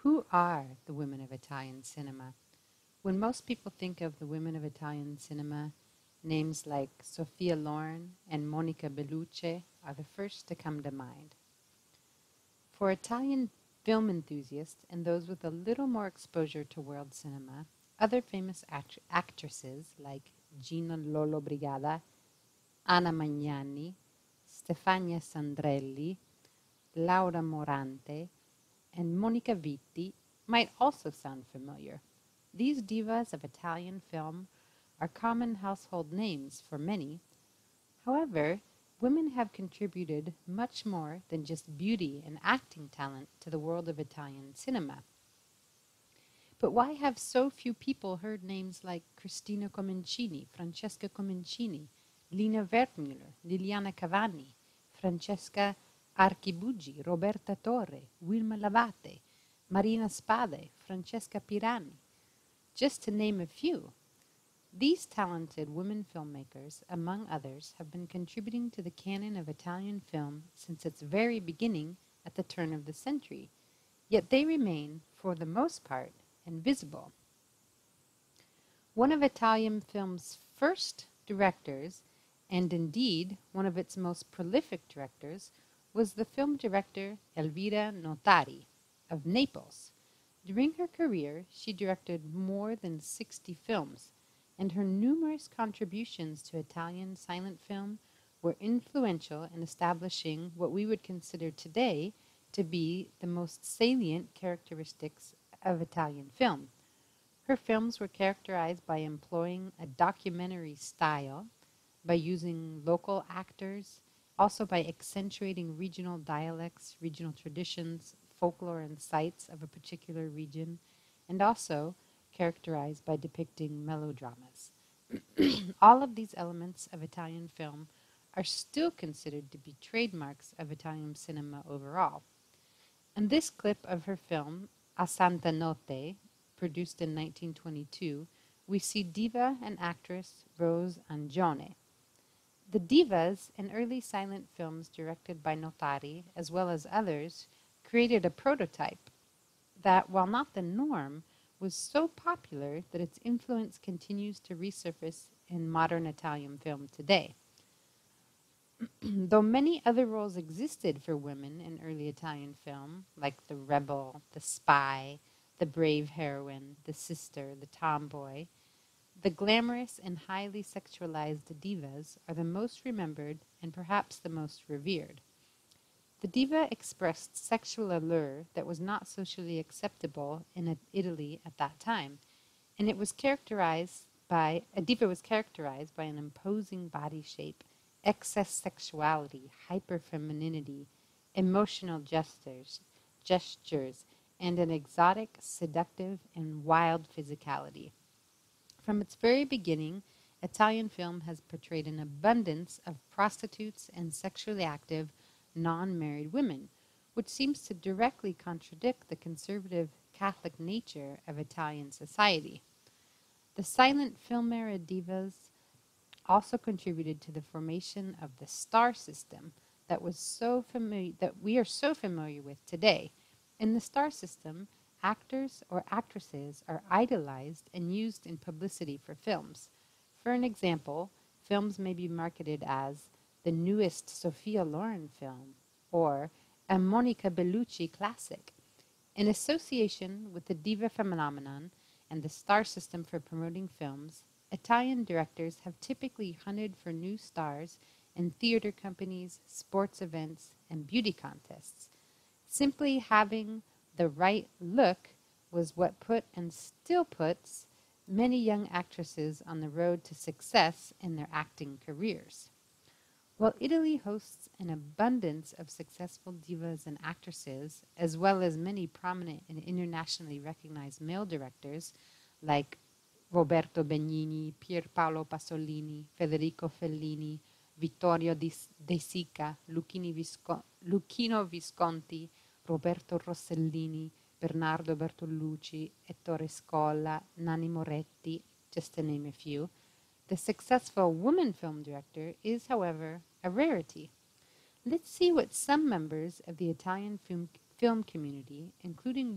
Who are the women of Italian cinema? When most people think of the women of Italian cinema, names like Sophia Loren and Monica Bellucci are the first to come to mind. For Italian film enthusiasts and those with a little more exposure to world cinema, other famous actresses like Gina Lollobrigida, Anna Magnani, Stefania Sandrelli, Laura Morante, and Monica Vitti might also sound familiar. These divas of Italian film are common household names for many. However, women have contributed much more than just beauty and acting talent to the world of Italian cinema. But why have so few people heard names like Cristina Comencini, Francesca Comencini, Lina Wertmüller, Liliana Cavani, Francesca Archibugi, Roberta Torre, Wilma Lavate, Marina Spade, Francesca Pirani, just to name a few? These talented women filmmakers, among others, have been contributing to the canon of Italian film since its very beginning at the turn of the century, yet they remain, for the most part, invisible. One of Italian film's first directors, and indeed one of its most prolific directors, was the film director Elvira Notari of Naples. During her career, she directed more than 60 films, and her numerous contributions to Italian silent film were influential in establishing what we would consider today to be the most salient characteristics of Italian film. Her films were characterized by employing a documentary style, by using local actors, also by accentuating regional dialects, regional traditions, folklore and sites of a particular region, and also characterized by depicting melodramas. All of these elements of Italian film are still considered to be trademarks of Italian cinema overall. In this clip of her film, A Santa Notte, produced in 1922, we see diva and actress Rose Angione. The divas in early silent films directed by Notari, as well as others, created a prototype that, while not the norm, was so popular that its influence continues to resurface in modern Italian film today. Though many other roles existed for women in early Italian film, like the rebel, the spy, the brave heroine, the sister, the tomboy, the glamorous and highly sexualized divas are the most remembered and perhaps the most revered. The diva expressed sexual allure that was not socially acceptable in Italy at that time, and a diva was characterized by an imposing body shape, excess sexuality, hyperfemininity, emotional gestures, and an exotic, seductive, and wild physicality. From its very beginning, Italian film has portrayed an abundance of prostitutes and sexually active, non-married women, which seems to directly contradict the conservative Catholic nature of Italian society. The silent film era divas also contributed to the formation of the star system that we are so familiar with today. In the star system, actors or actresses are idolized and used in publicity for films. For an example, films may be marketed as the newest Sophia Loren film or a Monica Bellucci classic. In association with the diva phenomenon and the star system for promoting films, Italian directors have typically hunted for new stars in theater companies, sports events, and beauty contests. Simply having the right look was what put and still puts many young actresses on the road to success in their acting careers. While Italy hosts an abundance of successful divas and actresses, as well as many prominent and internationally recognized male directors like Roberto Benigni, Pierpaolo Pasolini, Federico Fellini, Vittorio De Sica, Luchino Visconti, Roberto Rossellini, Bernardo Bertolucci, Ettore Scola, Nanni Moretti, just to name a few, the successful woman film director is, however, a rarity. Let's see what some members of the Italian film film community, including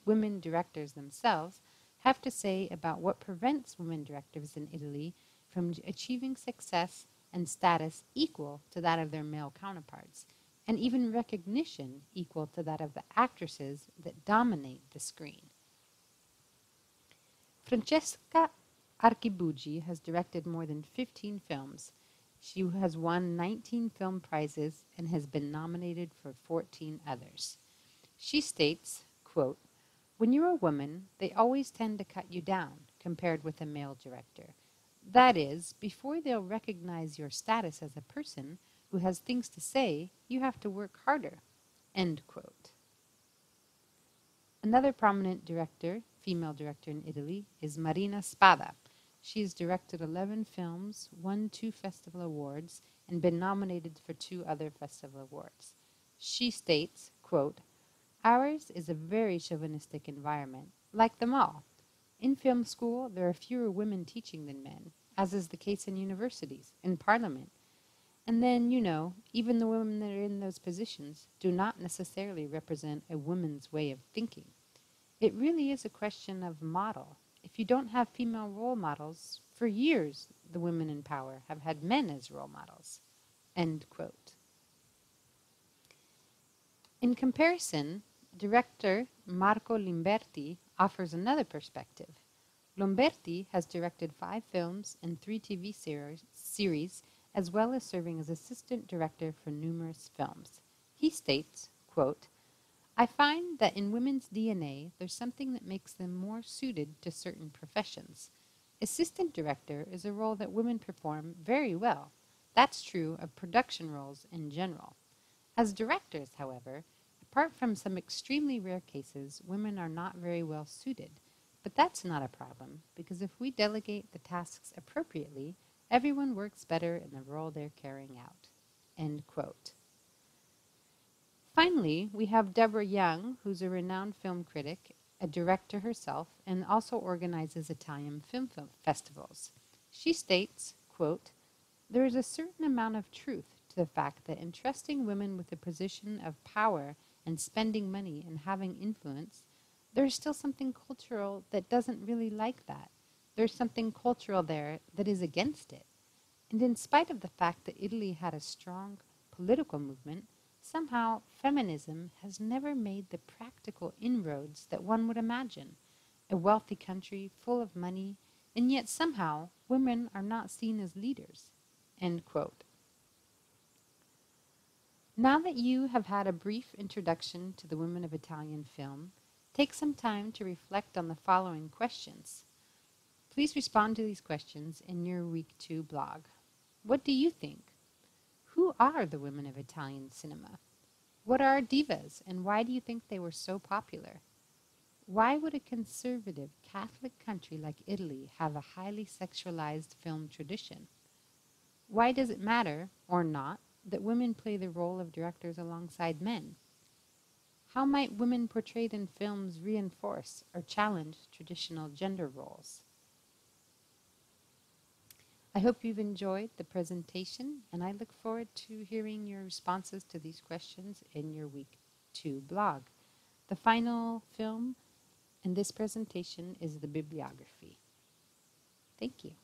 women directors themselves, have to say about what prevents women directors in Italy from achieving success and status equal to that of their male counterparts, and even recognition equal to that of the actresses that dominate the screen. Francesca Archibugi has directed more than 15 films. She has won 19 film prizes and has been nominated for 14 others. She states, quote, "When you're a woman, they always tend to cut you down compared with a male director. That is, before they'll recognize your status as a person who has things to say, you have to work harder." End quote. Another prominent director, female director in Italy, is Marina Spada. She has directed 11 films, won 2 festival awards, and been nominated for 2 other festival awards. She states, quote, "Ours is a very chauvinistic environment, like them all. In film school, there are fewer women teaching than men, as is the case in universities, in parliament. And then, even the women that are in those positions do not necessarily represent a woman's way of thinking. It really is a question of model. If you don't have female role models, for years the women in power have had men as role models." End quote. In comparison, director Marco Limberti offers another perspective. Limberti has directed 5 films and 3 TV series, as well as serving as assistant director for numerous films. He states, quote, "I find that in women's DNA, there's something that makes them more suited to certain professions. Assistant director is a role that women perform very well. That's true of production roles in general. As directors, however, apart from some extremely rare cases, women are not very well suited. But that's not a problem, because if we delegate the tasks appropriately, everyone works better in the role they're carrying out." End quote. Finally, we have Deborah Young, who's a renowned film critic, a director herself, and also organizes Italian film festivals. She states, quote, "There is a certain amount of truth to the fact that entrusting women with a position of power and spending money and having influence, there is still something cultural that doesn't really like that. There's something cultural there that is against it. And in spite of the fact that Italy had a strong political movement, somehow feminism has never made the practical inroads that one would imagine. A wealthy country full of money, and yet somehow women are not seen as leaders." End quote. Now that you have had a brief introduction to the women of Italian film, take some time to reflect on the following questions. Please respond to these questions in your Week 2 blog. What do you think? Who are the women of Italian cinema? What are divas, and why do you think they were so popular? Why would a conservative Catholic country like Italy have a highly sexualized film tradition? Why does it matter, or not, that women play the role of directors alongside men? How might women portrayed in films reinforce or challenge traditional gender roles? I hope you've enjoyed the presentation, and I look forward to hearing your responses to these questions in your Week 2 blog. The final film in this presentation is the bibliography. Thank you.